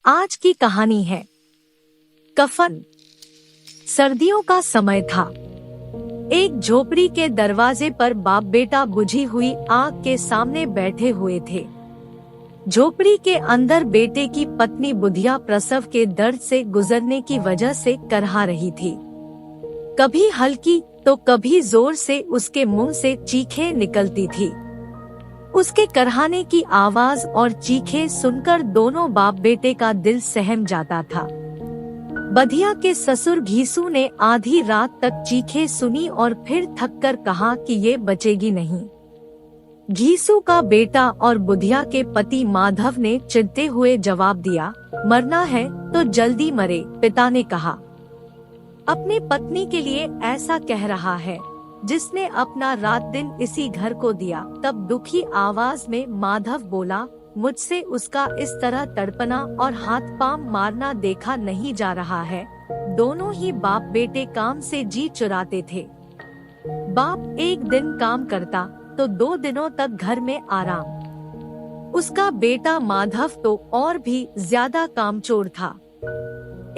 आज की कहानी है कफन। सर्दियों का समय था। एक झोपड़ी के दरवाजे पर बाप बेटा बुझी हुई आग के सामने बैठे हुए थे। झोपड़ी के अंदर बेटे की पत्नी बुधिया प्रसव के दर्द से गुजरने की वजह से करहा रही थी। कभी हल्की तो कभी जोर से उसके मुंह से चीखें निकलती थी। उसके करहाने की आवाज और चीखें सुनकर दोनों बाप बेटे का दिल सहम जाता था। बधिया के ससुर घीसू ने आधी रात तक चीखें सुनी और फिर थककर कहा कि ये बचेगी नहीं। घीसू का बेटा और बुधिया के पति माधव ने चिढ़ते हुए जवाब दिया, मरना है तो जल्दी मरे। पिता ने कहा, अपनी पत्नी के लिए ऐसा कह रहा है जिसने अपना रात दिन इसी घर को दिया। तब दुखी आवाज में माधव बोला, मुझसे उसका इस तरह तड़पना और हाथ पांव मारना देखा नहीं जा रहा है। दोनों ही बाप बेटे काम से जी चुराते थे। बाप एक दिन काम करता तो 2 दिनों तक घर में आराम। उसका बेटा माधव तो और भी ज्यादा कामचोर था।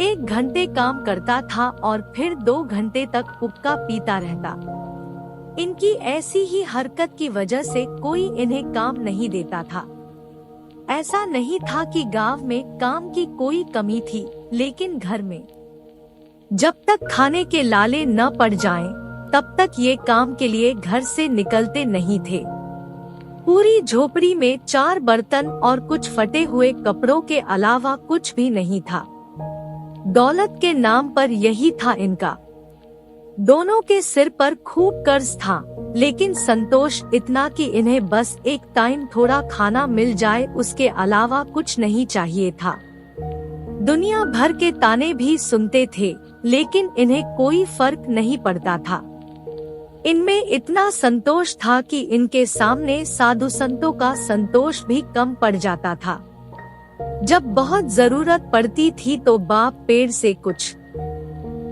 1 घंटे काम करता था और फिर 2 घंटे तक हुक्का पीता रहता। इनकी ऐसी ही हरकत की वजह से कोई इन्हें काम नहीं देता था। ऐसा नहीं था कि गांव में काम की कोई कमी थी, लेकिन घर में जब तक खाने के लाले न पड़ जाएं, तब तक ये काम के लिए घर से निकलते नहीं थे। पूरी झोपड़ी में 4 बर्तन और कुछ फटे हुए कपड़ों के अलावा कुछ भी नहीं था। दौलत के नाम पर यही था इनका। दोनों के सिर पर खूब कर्ज था, लेकिन संतोष इतना कि इन्हें बस एक टाइम थोड़ा खाना मिल जाए, उसके अलावा कुछ नहीं चाहिए था। दुनिया भर के ताने भी सुनते थे, लेकिन इन्हें कोई फर्क नहीं पड़ता था। इनमें इतना संतोष था कि इनके सामने साधु संतों का संतोष भी कम पड़ जाता था। जब बहुत जरूरत पड़ती थी तो बाप पेड़ से कुछ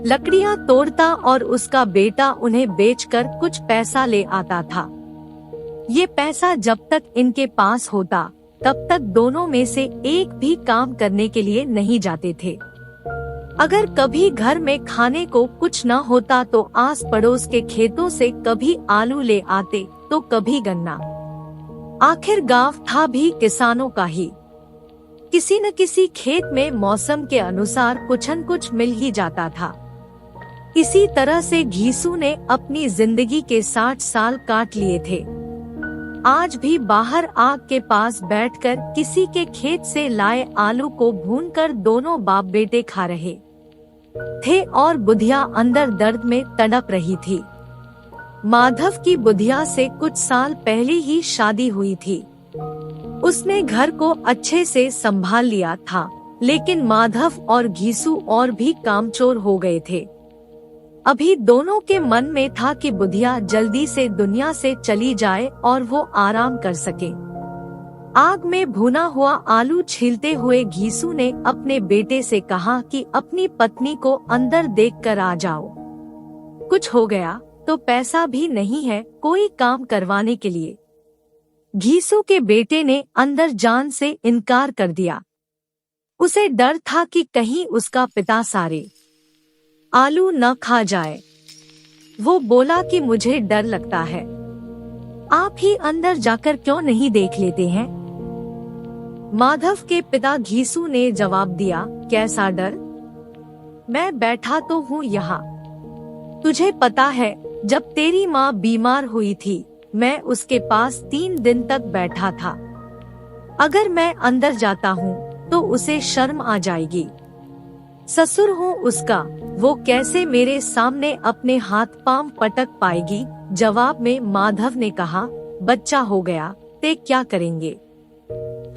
लकड़ियां तोड़ता और उसका बेटा उन्हें बेचकर कुछ पैसा ले आता था। ये पैसा जब तक इनके पास होता, तब तक दोनों में से एक भी काम करने के लिए नहीं जाते थे। अगर कभी घर में खाने को कुछ न होता तो आस पड़ोस के खेतों से कभी आलू ले आते तो कभी गन्ना। आखिर गांव था भी किसानों का ही। किसी न किसी खेत में मौसम के अनुसार कुछ न कुछ मिल ही जाता था। इसी तरह से घीसू ने अपनी जिंदगी के 60 साल काट लिए थे। आज भी बाहर आग के पास बैठकर किसी के खेत से लाए आलू को भूनकर दोनों बाप बेटे खा रहे थे और बुधिया अंदर दर्द में तड़प रही थी। माधव की बुधिया से कुछ साल पहले ही शादी हुई थी। उसने घर को अच्छे से संभाल लिया था, लेकिन माधव और घीसू और भी कामचोर हो गए थे। अभी दोनों के मन में था कि बुधिया जल्दी से दुनिया से चली जाए और वो आराम कर सके। आग में भुना हुआ आलू छीलते हुए घीसू ने अपने बेटे से कहा कि अपनी पत्नी को अंदर देखकर आ जाओ। कुछ हो गया तो पैसा भी नहीं है कोई काम करवाने के लिए। घीसू के बेटे ने अंदर जान से इनकार कर दिया। उसे डर था कि कहीं उसका पिता सारे आलू न खा जाए। वो बोला कि मुझे डर लगता है, आप ही अंदर जाकर क्यों नहीं देख लेते हैं? माधव के पिता घीसू ने जवाब दिया, कैसा डर? मैं बैठा तो हूँ यहाँ। तुझे पता है, जब तेरी माँ बीमार हुई थी, मैं उसके पास 3 दिन तक बैठा था। अगर मैं अंदर जाता हूँ तो उसे शर्म आ जाएगी। ससुर हूँ उसका, वो कैसे मेरे सामने अपने हाथ पांव पटक पाएगी? जवाब में माधव ने कहा, बच्चा हो गया ते क्या करेंगे?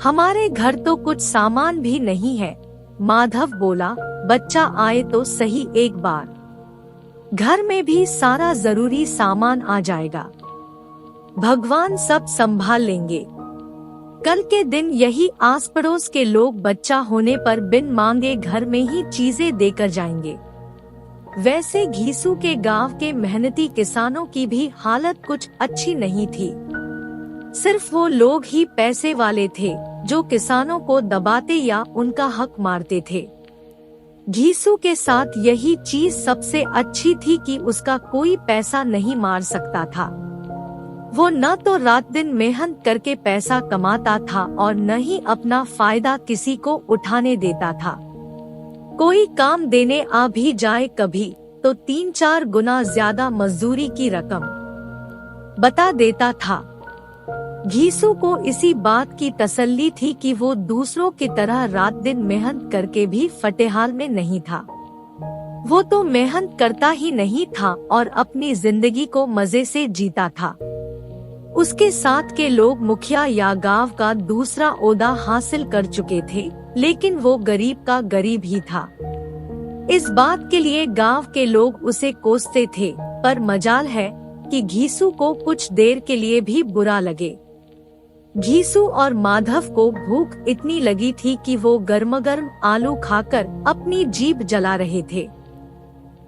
हमारे घर तो कुछ सामान भी नहीं है। माधव बोला, बच्चा आए तो सही एक बार, घर में भी सारा जरूरी सामान आ जाएगा। भगवान सब संभाल लेंगे। कल के दिन यही आस पड़ोस के लोग बच्चा होने पर बिन मांगे घर में ही चीजें देकर जाएंगे। वैसे घीसू के गांव के मेहनती किसानों की भी हालत कुछ अच्छी नहीं थी। सिर्फ वो लोग ही पैसे वाले थे जो किसानों को दबाते या उनका हक मारते थे। घीसू के साथ यही चीज सबसे अच्छी थी कि उसका कोई पैसा नहीं मार सकता था। वो न तो रात दिन मेहनत करके पैसा कमाता था और न ही अपना फायदा किसी को उठाने देता था। कोई काम देने आ भी जाए कभी तो 3-4 गुना ज्यादा मजदूरी की रकम बता देता था। घीसू को इसी बात की तसल्ली थी कि वो दूसरों की तरह रात दिन मेहनत करके भी फटेहाल में नहीं था। वो तो मेहनत करता ही नहीं था और अपनी जिंदगी को मजे से जीता था। उसके साथ के लोग मुखिया या गांव का दूसरा ओहदा हासिल कर चुके थे, लेकिन वो गरीब का गरीब ही था। इस बात के लिए गांव के लोग उसे कोसते थे, पर मजाल है कि घीसू को कुछ देर के लिए भी बुरा लगे। घीसू और माधव को भूख इतनी लगी थी कि वो गर्म-गर्म आलू खाकर अपनी जीभ जला रहे थे।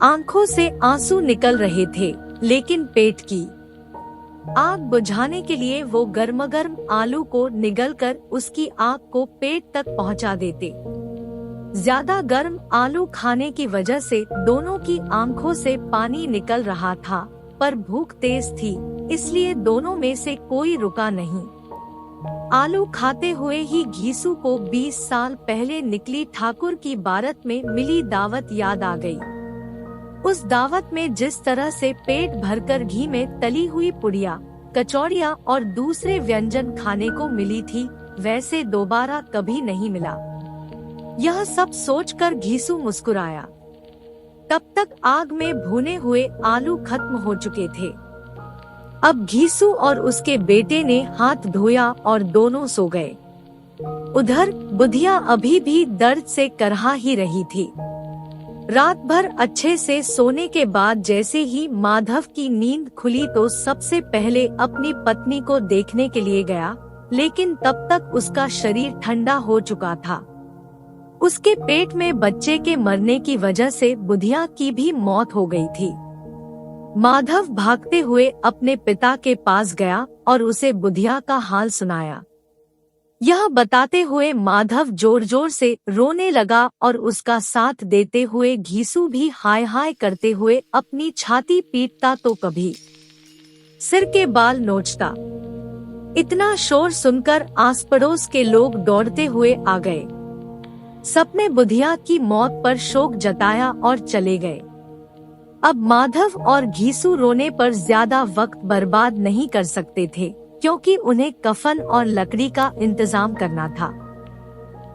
आंखों से आंसू निकल रहे थे, लेकिन पेट की आग बुझाने के लिए वो गर्म-गर्म आलू को निगलकर उसकी आग को पेट तक पहुंचा देते। ज्यादा गर्म आलू खाने की वजह से दोनों की आंखों से पानी निकल रहा था, पर भूख तेज थी, इसलिए दोनों में से कोई रुका नहीं। आलू खाते हुए ही घीसू को 20 साल पहले निकली ठाकुर की बारात में मिली दावत याद आ गई। उस दावत में जिस तरह से पेट भरकर घी में तली हुई पुड़िया, कचौड़ियाँ और दूसरे व्यंजन खाने को मिली थी, वैसे दोबारा कभी नहीं मिला। यह सब सोचकर घीसू मुस्कुराया। तब तक आग में भुने हुए आलू खत्म हो चुके थे। अब घीसू और उसके बेटे ने हाथ धोया और दोनों सो गए। उधर बुधिया अभी भी दर्द से करहा ही रही थी। रात भर अच्छे से सोने के बाद जैसे ही माधव की नींद खुली तो सबसे पहले अपनी पत्नी को देखने के लिए गया, लेकिन तब तक उसका शरीर ठंडा हो चुका था। उसके पेट में बच्चे के मरने की वजह से बुधिया की भी मौत हो गई थी। माधव भागते हुए अपने पिता के पास गया और उसे बुधिया का हाल सुनाया। यह बताते हुए माधव जोर जोर से रोने लगा और उसका साथ देते हुए घीसू भी हाय हाय करते हुए अपनी छाती पीटता तो कभी सिर के बाल नोचता। इतना शोर सुनकर आस पड़ोस के लोग दौड़ते हुए आ गए। सबने बुधिया की मौत पर शोक जताया और चले गए। अब माधव और घीसू रोने पर ज्यादा वक्त बर्बाद नहीं कर सकते थे, क्योंकि उन्हें कफन और लकड़ी का इंतजाम करना था।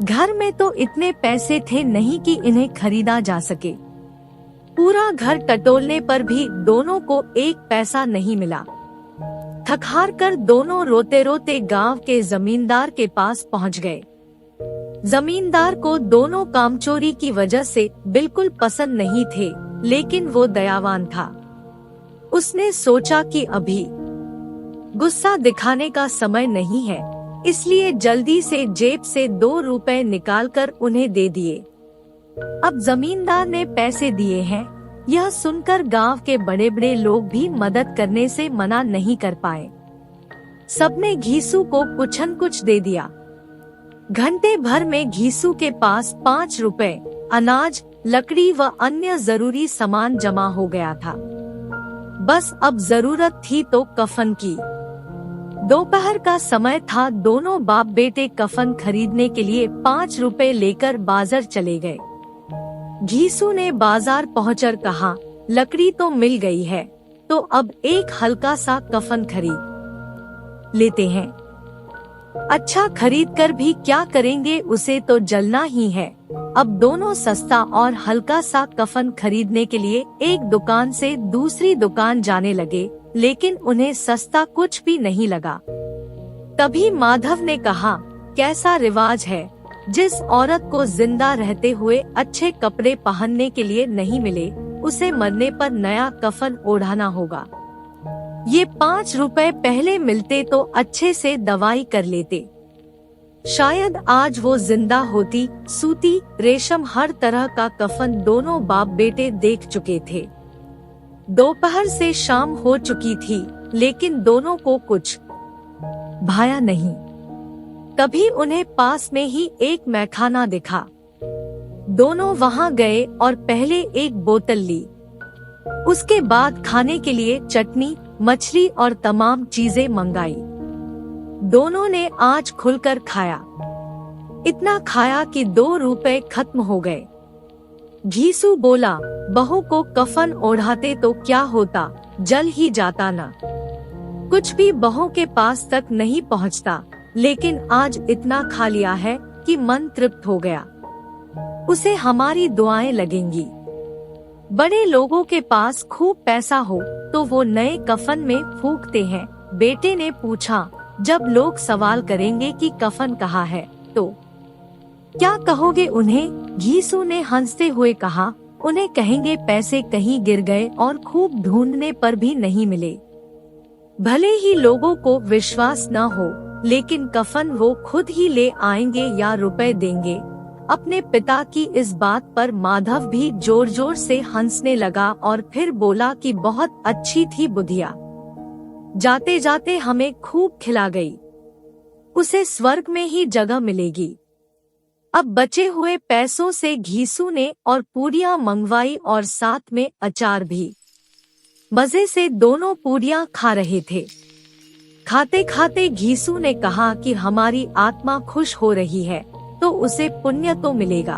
घर में तो इतने पैसे थे नहीं कि इन्हें खरीदा जा सके। पूरा घर टटोलने पर भी दोनों को एक पैसा नहीं मिला। थक-हार कर दोनों रोते रोते गांव के जमींदार के पास पहुंच गए। जमींदार को दोनों कामचोरी की वजह से बिल्कुल पसंद नहीं थे, लेकिन वो दयावान था। उसने सोचा कि अभी गुस्सा दिखाने का समय नहीं है, इसलिए जल्दी से जेब से 2 रुपए निकालकर उन्हें दे दिए। अब जमींदार ने पैसे दिए हैं, यह सुनकर गांव के बड़े बड़े लोग भी मदद करने से मना नहीं कर पाए। सबने घीसू को कुछ न कुछ दे दिया। घंटे भर में घीसू के पास 5 रुपए, अनाज, लकड़ी व अन्य जरूरी सामान जमा हो गया था। बस अब जरूरत थी तो कफन की। दोपहर का समय था। दोनों बाप बेटे कफन खरीदने के लिए 5 रुपए लेकर बाजार चले गए। घीसू ने बाजार पहुंचकर कहा, लकड़ी तो मिल गई है, तो अब एक हल्का सा कफन खरीद लेते हैं। अच्छा खरीद कर भी क्या करेंगे, उसे तो जलना ही है। अब दोनों सस्ता और हल्का सा कफन खरीदने के लिए एक दुकान से दूसरी दुकान जाने लगे, लेकिन उन्हें सस्ता कुछ भी नहीं लगा। तभी माधव ने कहा, कैसा रिवाज है, जिस औरत को जिंदा रहते हुए अच्छे कपड़े पहनने के लिए नहीं मिले, उसे मरने पर नया कफन ओढ़ाना होगा। ये 5 रुपए पहले मिलते तो अच्छे से दवाई कर लेते। शायद आज वो जिंदा होती। सूती, रेशम, हर तरह का कफन दोनों बाप बेटे देख चुके थे। दोपहर से शाम हो चुकी थी, लेकिन दोनों को कुछ भाया नहीं। तभी उन्हें पास में ही एक मैखाना दिखा। दोनों वहां गए और पहले एक बोतल ली। उसके बाद खाने के लिए चटनी, मछली और तमाम चीजें मंगाई। दोनों ने आज खुलकर खाया। इतना खाया कि 2 रुपए खत्म हो गए। घीसू बोला, बहू को कफन ओढ़ाते तो क्या होता, जल ही जाता ना। कुछ भी बहू के पास तक नहीं पहुंचता, लेकिन आज इतना खा लिया है कि मन तृप्त हो गया। उसे हमारी दुआएं लगेंगी। बड़े लोगों के पास खूब पैसा हो तो वो नए कफन में फूंकते हैं। बेटे ने पूछा, जब लोग सवाल करेंगे कि कफन कहाँ है तो क्या कहोगे उन्हें? घीसू ने हंसते हुए कहा, उन्हें कहेंगे पैसे कहीं गिर गए और खूब ढूंढने पर भी नहीं मिले। भले ही लोगों को विश्वास न हो, लेकिन कफन वो खुद ही ले आएंगे या रुपए देंगे। अपने पिता की इस बात पर माधव भी जोर जोर से हंसने लगा और फिर बोला कि बहुत अच्छी थी बुधिया, जाते जाते हमें खूब खिला गई। उसे स्वर्ग में ही जगह मिलेगी। अब बचे हुए पैसों से घीसू ने और पूरियां मंगवाई और साथ में अचार भी। मजे से दोनों पूरियां खा रहे थे। खाते खाते घीसू ने कहा कि हमारी आत्मा खुश हो रही है तो उसे पुण्य तो मिलेगा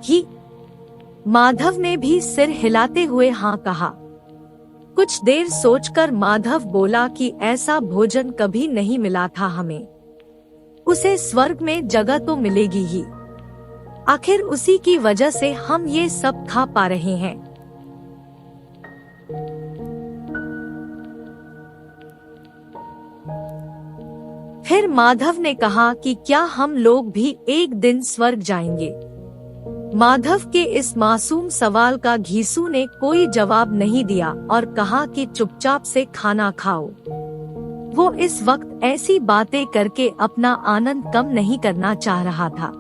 ही। माधव ने भी सिर हिलाते हुए हाँ कहा। कुछ देर सोचकर माधव बोला कि ऐसा भोजन कभी नहीं मिला था हमें। उसे स्वर्ग में जगह तो मिलेगी ही। आखिर उसी की वजह से हम ये सब खा पा रहे हैं। फिर माधव ने कहा कि क्या हम लोग भी एक दिन स्वर्ग जाएंगे? माधव के इस मासूम सवाल का घीसू ने कोई जवाब नहीं दिया और कहा कि चुपचाप से खाना खाओ। वो इस वक्त ऐसी बातें करके अपना आनंद कम नहीं करना चाह रहा था।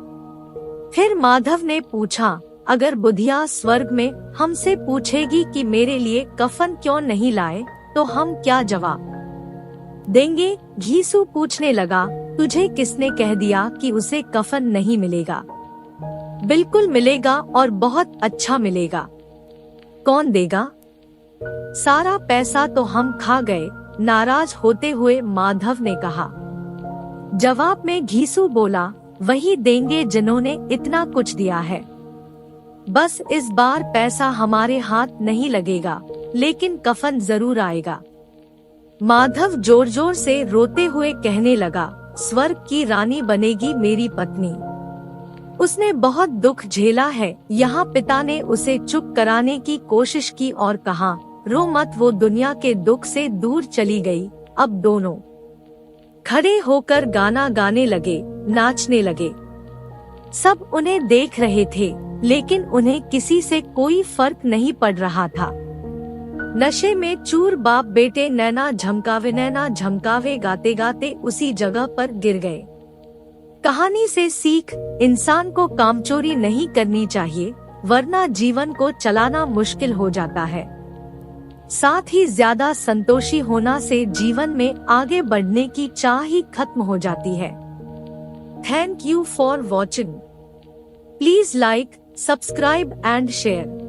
फिर माधव ने पूछा, अगर बुधिया स्वर्ग में हमसे पूछेगी कि मेरे लिए कफन क्यों नहीं लाए तो हम क्या जवाब देंगे? घीसू पूछने लगा, तुझे किसने कह दिया कि उसे कफन नहीं मिलेगा? बिल्कुल मिलेगा और बहुत अच्छा मिलेगा। कौन देगा? सारा पैसा तो हम खा गए, नाराज होते हुए माधव ने कहा। जवाब में घीसू बोला, वही देंगे जिन्होंने इतना कुछ दिया है। बस इस बार पैसा हमारे हाथ नहीं लगेगा, लेकिन कफन जरूर आएगा। माधव जोर जोर से रोते हुए कहने लगा, स्वर्ग की रानी बनेगी मेरी पत्नी। उसने बहुत दुख झेला है। यहाँ पिता ने उसे चुप कराने की कोशिश की और कहा, रो मत, वो दुनिया के दुख से दूर चली गई। अब दोनों खड़े होकर गाना गाने लगे, नाचने लगे। सब उन्हें देख रहे थे, लेकिन उन्हें किसी से कोई फर्क नहीं पड़ रहा था। नशे में चूर बाप बेटे नैना झमकावे गाते गाते उसी जगह पर गिर गए। कहानी से सीख, इंसान को कामचोरी नहीं करनी चाहिए, वरना जीवन को चलाना मुश्किल हो जाता है। साथ ही ज्यादा संतोषी होना से जीवन में आगे बढ़ने की चाह ही खत्म हो जाती है। Thank you for watching. Please like, subscribe and share.